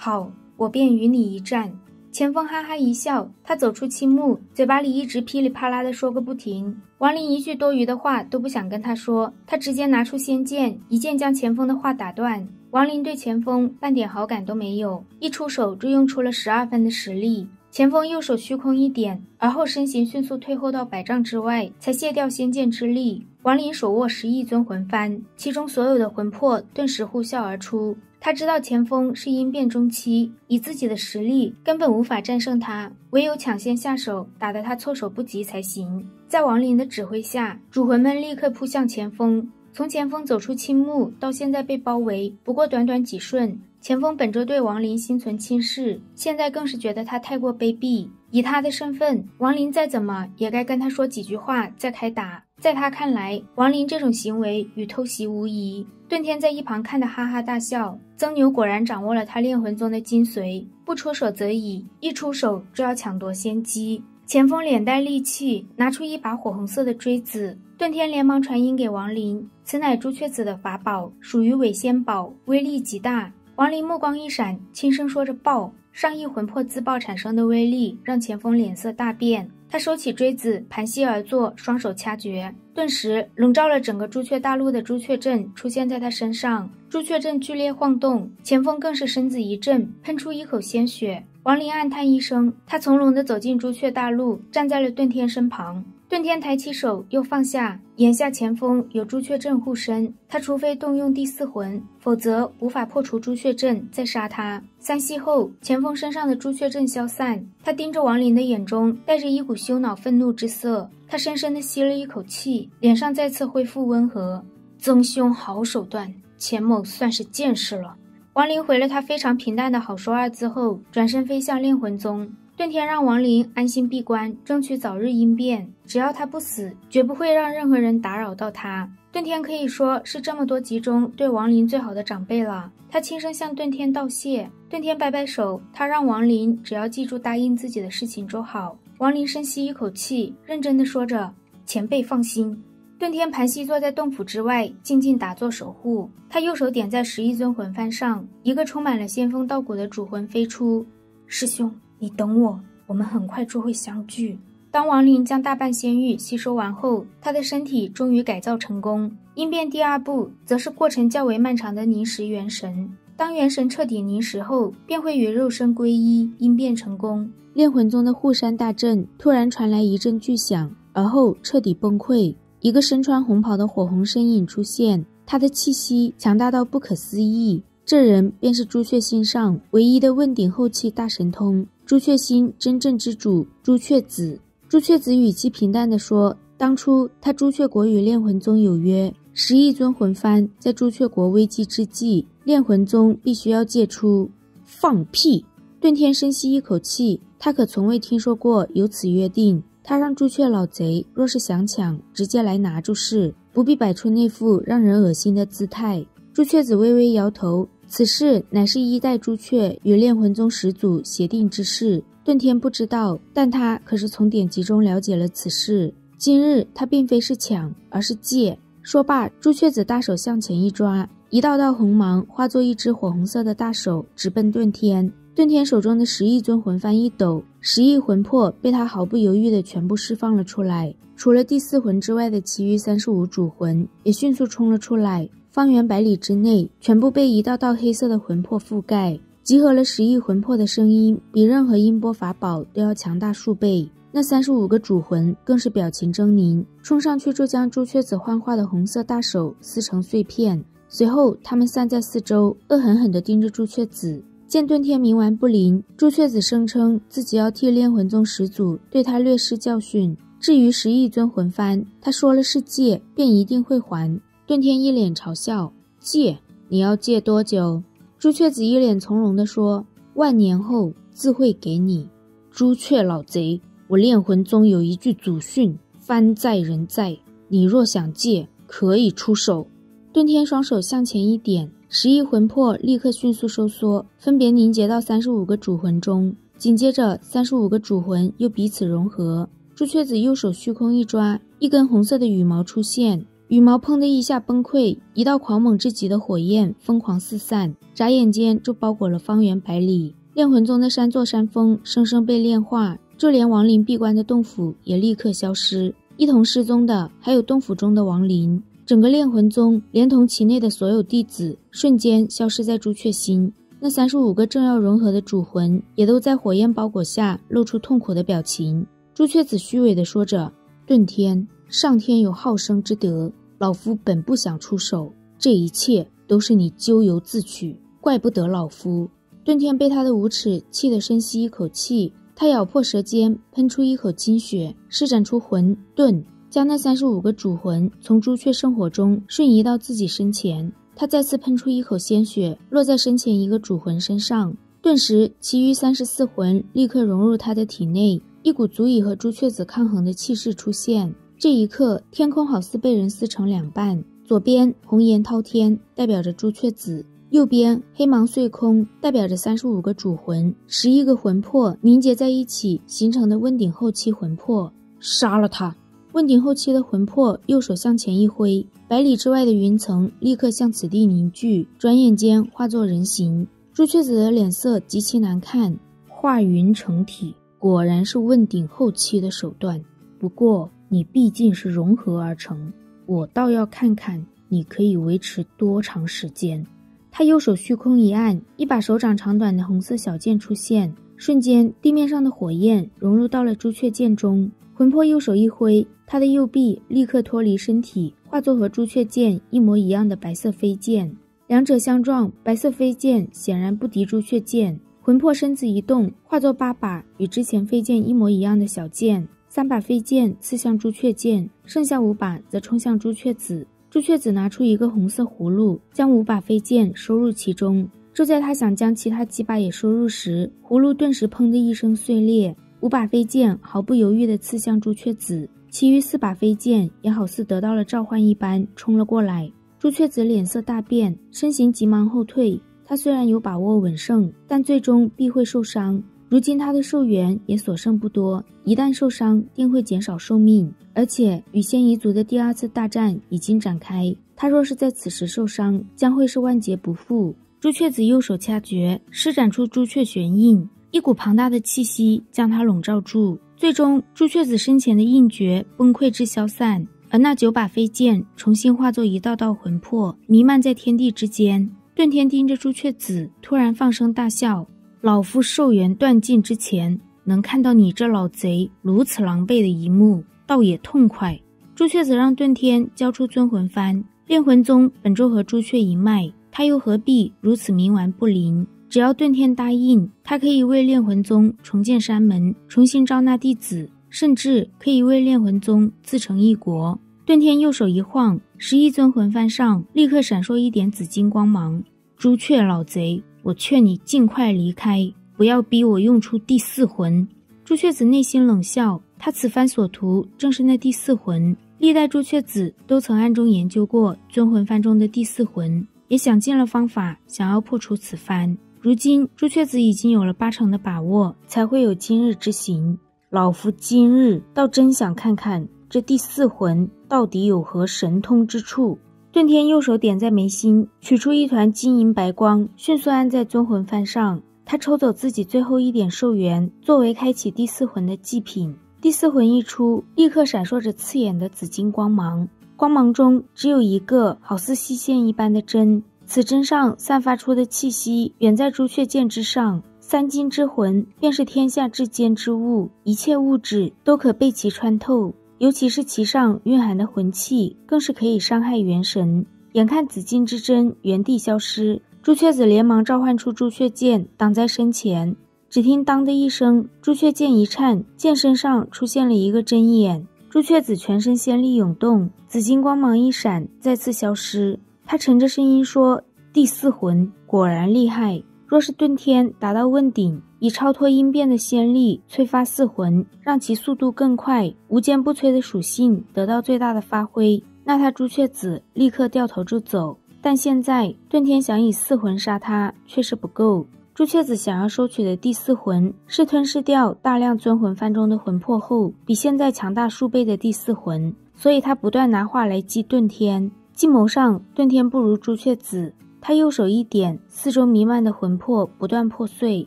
好，我便与你一战。钱枫哈哈一笑，他走出青木，嘴巴里一直噼里啪啦地说个不停。王林一句多余的话都不想跟他说，他直接拿出仙剑，一剑将钱枫的话打断。王林对钱枫半点好感都没有，一出手就用出了12分的实力。钱枫右手虚空一点，而后身形迅速退后到100丈之外，才卸掉仙剑之力。王林手握10亿尊魂幡，其中所有的魂魄顿时呼啸而出。他知道钱枫是阴变中期，以自己的实力根本无法战胜他，唯有抢先下手，打得他措手不及才行。在王林的指挥下，主魂们立刻扑向钱枫。从钱枫走出青木到现在被包围，不过短短几瞬。钱枫本着对王林心存轻视，现在更是觉得他太过卑鄙。以他的身份，王林再怎么也该跟他说几句话再开打。在他看来，王林这种行为与偷袭无疑。顿天在一旁看得哈哈大笑，曾牛果然掌握了他炼魂宗的精髓，不出手则已，一出手就要抢夺先机。钱枫脸带戾气，拿出一把火红色的锥子。顿天连忙传音给王林，此乃朱雀子的法宝，属于伪仙宝，威力极大。王林目光一闪，轻声说着爆。上亿魂魄自爆产生的威力让钱枫脸色大变，他收起锥子，盘膝而坐，双手掐诀，顿时笼罩了整个朱雀大陆的朱雀阵出现在他身上。朱雀阵剧烈晃动，钱枫更是身子一震，喷出一口鲜血。王林暗叹一声，他从容地走进朱雀大陆，站在了顿天身旁。顿天抬起手又放下，眼下钱枫有朱雀阵护身，他除非动用第4魂，否则无法破除朱雀阵再杀他。3息后，钱枫身上的朱雀阵消散，他盯着王林的眼中带着一股羞恼愤怒之色，他深深地吸了一口气，脸上再次恢复温和。曾兄好手段，钱某算是见识了。王林回了他非常平淡的好说2字后，转身飞向炼魂宗。顿天让王林安心闭关，争取早日应变，只要他不死，绝不会让任何人打扰到他。顿天可以说是这么多集中对王林最好的长辈了，他轻声向顿天道谢。顿天摆摆手，他让王林只要记住答应自己的事情就好。王林深吸一口气，认真地说着：前辈放心。顿天盘膝坐在洞府之外，静静打坐守护。他右手点在10亿尊魂幡上，一个充满了仙风道骨的主魂飞出。师兄，你等我，我们很快就会相聚。当王林将大半仙玉吸收完后，他的身体终于改造成功。应变第2步，则是过程较为漫长的凝实元神。当元神彻底凝实后，便会与肉身归一，应变成功。炼魂宗的护山大阵突然传来一阵巨响，而后彻底崩溃。一个身穿红袍的火红身影出现，他的气息强大到不可思议。这人便是朱雀心上唯一的问鼎后期大神通，朱雀心真正之主朱雀子。朱雀子语气平淡地说，当初他朱雀国与炼魂宗有约，10亿尊魂幡在朱雀国危机之际，炼魂宗必须要借出。放屁！顿天深吸一口气，他可从未听说过有此约定。他让朱雀老贼若是想抢，直接来拿就是不必摆出那副让人恶心的姿态。朱雀子微微摇头，此事乃是1代朱雀与炼魂宗始祖协定之事。顿天不知道，但他可是从典籍中了解了此事。今日他并非是抢，而是借。说罢，朱雀子大手向前一抓，一道道红芒化作一只火红色的大手，直奔顿天。顿天手中的10亿尊魂幡一抖，10亿魂魄被他毫不犹豫地全部释放了出来。除了第4魂之外的其余35主魂也迅速冲了出来，方圆100里之内全部被一道道黑色的魂魄覆盖。集合了10亿魂魄的声音比任何音波法宝都要强大数倍。那35个主魂更是表情狰狞，冲上去就将朱雀子幻化的红色大手撕成碎片。随后他们散在四周，恶狠狠地盯着朱雀子。见顿天冥顽不灵，朱雀子声称自己要替炼魂宗始祖对他略施教训。至于10亿尊魂幡，他说了是借，便一定会还。顿天一脸嘲笑：借？你要借多久？朱雀子一脸从容地说：10000年后自会给你。朱雀老贼，我炼魂宗有一句祖训，幡在人在，你若想借，可以出手。顿天双手向前一点，10亿魂魄立刻迅速收缩，分别凝结到35个主魂中。紧接着35个主魂又彼此融合。朱雀子右手虚空一抓，一根红色的羽毛出现，羽毛砰的一下崩溃，一道狂猛至极的火焰疯狂四散，眨眼间就包裹了方圆百里。炼魂宗的3座山峰生生被炼化，就连亡灵闭关的洞府也立刻消失，一同失踪的还有洞府中的亡灵。整个炼魂宗连同其内的所有弟子瞬间消失在朱雀心。那35个正要融合的主魂也都在火焰包裹下露出痛苦的表情。朱雀子虚伪地说着：遁天，上天有好生之德，老夫本不想出手，这一切都是你咎由自取，怪不得老夫。遁天被他的无耻气得深吸一口气，他咬破舌尖，喷出一口金血，施展出魂遁，将那35个主魂从朱雀圣火中瞬移到自己身前。他再次喷出一口鲜血，落在身前一个主魂身上，顿时其余34魂立刻融入他的体内，一股足以和朱雀子抗衡的气势出现。这一刻，天空好似被人撕成2半，左边红颜滔天，代表着朱雀子，右边黑芒碎空，代表着35个主魂，11个魂魄凝结在一起形成的问鼎后期魂魄。杀了他！问鼎后期的魂魄右手向前一挥，百里之外的云层立刻向此地凝聚，转眼间化作人形。朱雀子的脸色极其难看，化云成体，果然是问鼎后期的手段。不过你毕竟是融合而成，我倒要看看你可以维持多长时间。他右手虚空一按，一把手掌长短的红色小剑出现，瞬间地面上的火焰融入到了朱雀剑中。魂魄右手一挥，他的右臂立刻脱离身体，化作和朱雀剑一模一样的白色飞剑。两者相撞，白色飞剑显然不敌朱雀剑。魂魄身子一动，化作8把与之前飞剑一模一样的小剑，3把飞剑刺向朱雀剑，剩下5把则冲向朱雀子。朱雀子拿出一个红色葫芦，将5把飞剑收入其中。就在他想将其他几把也收入时，葫芦顿时砰的一声碎裂，5把飞剑毫不犹豫地刺向朱雀子，其余4把飞剑也好似得到了召唤一般冲了过来。朱雀子脸色大变，身形急忙后退。他虽然有把握稳胜，但最终必会受伤。如今他的寿元也所剩不多，一旦受伤定会减少寿命，而且与仙夷族的第2次大战已经展开，他若是在此时受伤，将会是万劫不复。朱雀子右手掐诀，施展出朱雀玄印，一股庞大的气息将他笼罩住，最终朱雀子身前的印诀崩溃至消散，而那9把飞剑重新化作一道道魂魄，弥漫在天地之间。遁天盯着朱雀子，突然放声大笑：老夫寿元断尽之前，能看到你这老贼如此狼狈的一幕，倒也痛快。朱雀子让遁天交出尊魂幡，炼魂宗本就和朱雀一脉，他又何必如此冥顽不灵？只要遁天答应，他可以为炼魂宗重建山门，重新招纳弟子，甚至可以为炼魂宗自成一国。遁天右手一晃，11尊魂幡上立刻闪烁一点紫金光芒。朱雀老贼，我劝你尽快离开，不要逼我用出第4魂。朱雀子内心冷笑，他此番所图正是那第4魂。历代朱雀子都曾暗中研究过尊魂幡中的第4魂，也想尽了方法想要破除此幡。如今朱雀子已经有了80%的把握，才会有今日之行。老夫今日倒真想看看这第4魂到底有何神通之处。遁天右手点在眉心，取出一团金银白光，迅速按在尊魂幡上。他抽走自己最后一点寿元，作为开启第4魂的祭品。第4魂一出，立刻闪烁着刺眼的紫金光芒，光芒中只有一个好似细线一般的针，此针上散发出的气息远在朱雀剑之上。3金之魂便是天下至坚之物，一切物质都可被其穿透，尤其是其上蕴含的魂气，更是可以伤害元神。眼看紫金之针原地消失，朱雀子连忙召唤出朱雀剑挡在身前。只听当的一声，朱雀剑一颤，剑身上出现了一个针眼。朱雀子全身仙力涌动，紫金光芒一闪，再次消失。他沉着声音说：第4魂果然厉害，若是遁天达到问鼎，以超脱音变的仙力催发4魂，让其速度更快，无坚不摧的属性得到最大的发挥，那他朱雀子立刻掉头就走。但现在遁天想以4魂杀他确实不够。朱雀子想要收取的第4魂是吞噬掉大量尊魂幡中的魂魄后，比现在强大数倍的第4魂，所以他不断拿话来激遁天。计谋上，遁天不如朱雀子，他右手一点，四周弥漫的魂魄不断破碎。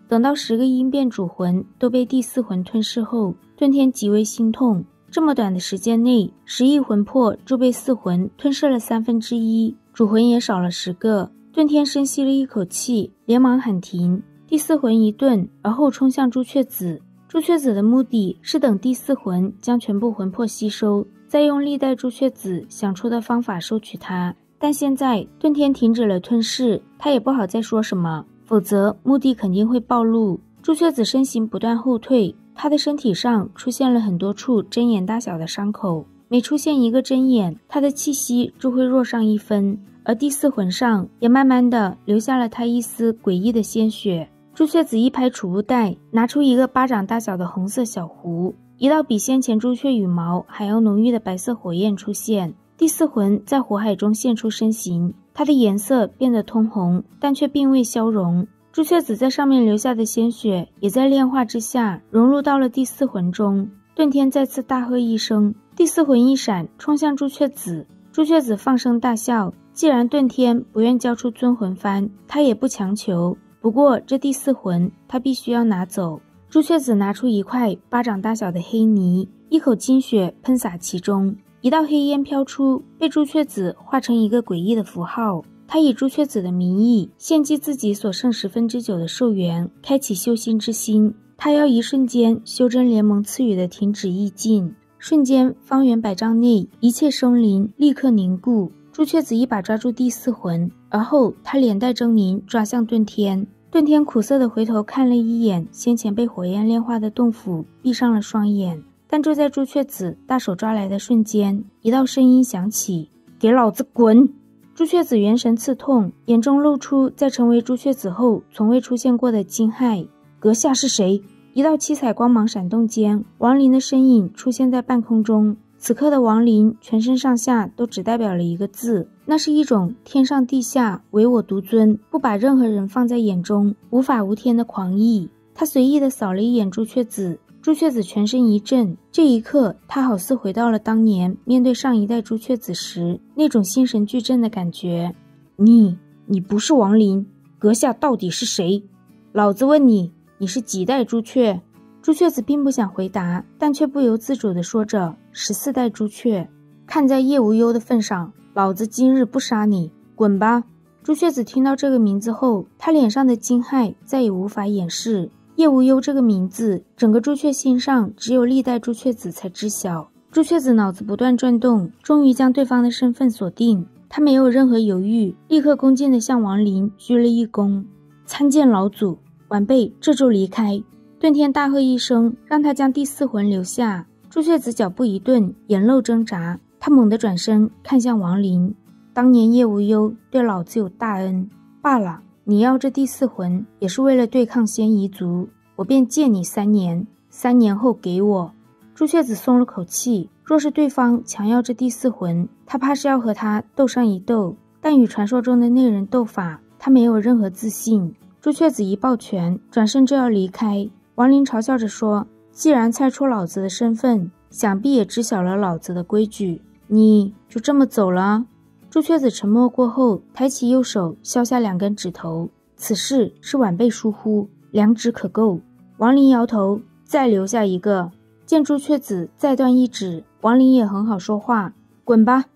等到10个阴变主魂都被第4魂吞噬后，遁天极为心痛。这么短的时间内，10亿魂魄就被4魂吞噬了1/3，主魂也少了10个。遁天深吸了一口气，连忙喊停。第4魂一遁，而后冲向朱雀子。朱雀子的目的是等第4魂将全部魂魄吸收，再用历代朱雀子想出的方法收取它。但现在遁天停止了吞噬，他也不好再说什么，否则目的肯定会暴露。朱雀子身形不断后退，他的身体上出现了很多处针眼大小的伤口，每出现一个针眼，他的气息就会弱上1分，而第4魂上也慢慢的留下了他一丝诡异的鲜血。朱雀子一拍储物袋，拿出一个巴掌大小的红色小壶，一道比先前朱雀羽毛还要浓郁的白色火焰出现。第4魂在火海中现出身形，它的颜色变得通红，但却并未消融。朱雀子在上面留下的鲜血也在炼化之下融入到了第4魂中。遁天再次大喝一声，第4魂一闪，冲向朱雀子。朱雀子放声大笑，既然遁天不愿交出尊魂幡，他也不强求。不过这第4魂他必须要拿走。朱雀子拿出一块巴掌大小的黑泥，一口金血喷洒其中，一道黑烟飘出，被朱雀子画成一个诡异的符号。他以朱雀子的名义献祭自己所剩9/10的寿元，开启修心之心。他要一瞬间修真联盟赐予的停止意境。瞬间方圆100丈内一切生灵立刻凝固。朱雀子一把抓住第4魂，而后他脸带狰狞抓向遁天。遁天苦涩地回头看了一眼先前被火焰炼化的洞府，闭上了双眼。但就在朱雀子大手抓来的瞬间，一道声音响起：“给老子滚！”朱雀子元神刺痛，眼中露出在成为朱雀子后从未出现过的惊骇。阁下是谁？一道七彩光芒闪动间，亡灵的身影出现在半空中。此刻的亡灵全身上下都只代表了一个字，那是一种天上地下唯我独尊，不把任何人放在眼中，无法无天的狂意。他随意地扫了一眼朱雀子，朱雀子全身一震，这一刻他好似回到了当年面对上一代朱雀子时那种心神俱震的感觉。你不是亡灵，阁下到底是谁？老子问你，你是几代朱雀？朱雀子并不想回答，但却不由自主地说着14代朱雀。看在叶无忧的份上，老子今日不杀你，滚吧！朱雀子听到这个名字后，他脸上的惊骇再也无法掩饰。叶无忧这个名字，整个朱雀心上只有历代朱雀子才知晓。朱雀子脑子不断转动，终于将对方的身份锁定。他没有任何犹豫，立刻恭敬地向亡灵鞠了一躬：“参见老祖，晚辈这就离开。”遁天大喝一声，让他将第4魂留下。朱雀子脚步一顿，眼露挣扎，他猛地转身看向亡灵：“当年叶无忧对老子有大恩，罢了，你要这第4魂也是为了对抗仙夷族，我便借你3年，3年后给我。”朱雀子松了口气，若是对方强要这第4魂，他怕是要和他斗上一斗，但与传说中的那人斗法，他没有任何自信。朱雀子一抱拳，转身就要离开。亡灵嘲笑着说：“既然猜出老子的身份，想必也知晓了老子的规矩，你就这么走了？”朱雀子沉默过后，抬起右手削下2根指头：“此事是晚辈疏忽，2指可够。”亡灵摇头：“再留下1个。”见朱雀子再断1指，亡灵也很好说话：“滚吧，